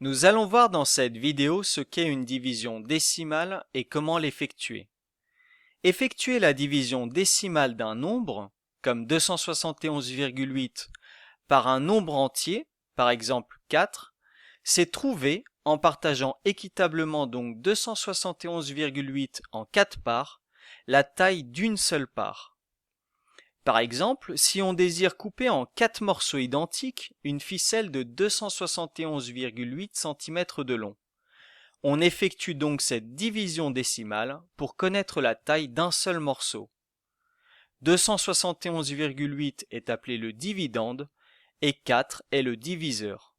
Nous allons voir dans cette vidéo ce qu'est une division décimale et comment l'effectuer. Effectuer la division décimale d'un nombre, comme 271,8 par un nombre entier, par exemple 4, c'est trouver, en partageant équitablement donc 271,8 en 4 parts, la taille d'une seule part. Par exemple, si on désire couper en 4 morceaux identiques une ficelle de 271,8 cm de long, on effectue donc cette division décimale pour connaître la taille d'un seul morceau. 271,8 est appelé le dividende et 4 est le diviseur.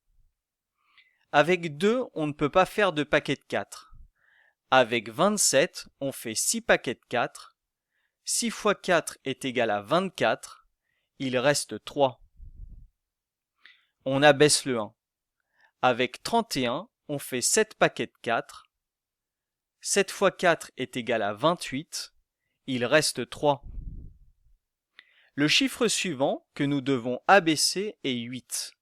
Avec 2, on ne peut pas faire de paquets de 4. Avec 27, on fait 6 paquets de 4. 6 fois 4 est égal à 24. Il reste 3. On abaisse le 1. Avec 31, on fait 7 paquets de 4. 7 fois 4 est égal à 28. Il reste 3. Le chiffre suivant que nous devons abaisser est 8.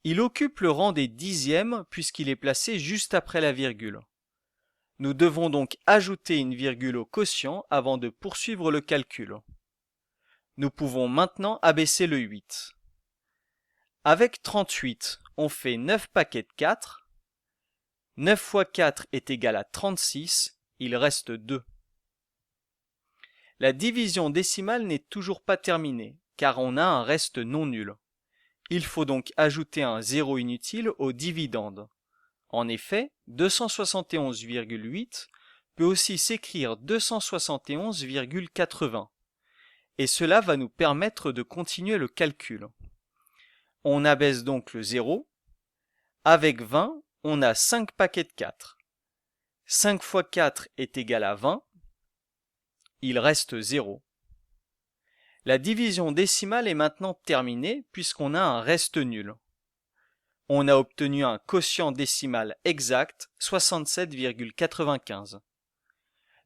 Il occupe le rang des dixièmes puisqu'il est placé juste après la virgule. Nous devons donc ajouter une virgule au quotient avant de poursuivre le calcul. Nous pouvons maintenant abaisser le 8. Avec 38, on fait 9 paquets de 4. 9 fois 4 est égal à 36, il reste 2. La division décimale n'est toujours pas terminée, car on a un reste non nul. Il faut donc ajouter un zéro inutile au dividende. En effet, 271,8 peut aussi s'écrire 271,80. Et cela va nous permettre de continuer le calcul. On abaisse donc le 0. Avec 20, on a 5 paquets de 4. 5 fois 4 est égal à 20. Il reste 0. La division décimale est maintenant terminée puisqu'on a un reste nul. On a obtenu un quotient décimal exact, 67,95.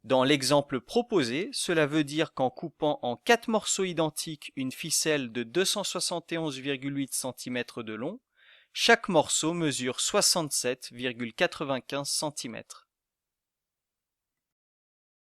Dans l'exemple proposé, cela veut dire qu'en coupant en 4 morceaux identiques une ficelle de 271,8 cm de long, chaque morceau mesure 67,95 cm.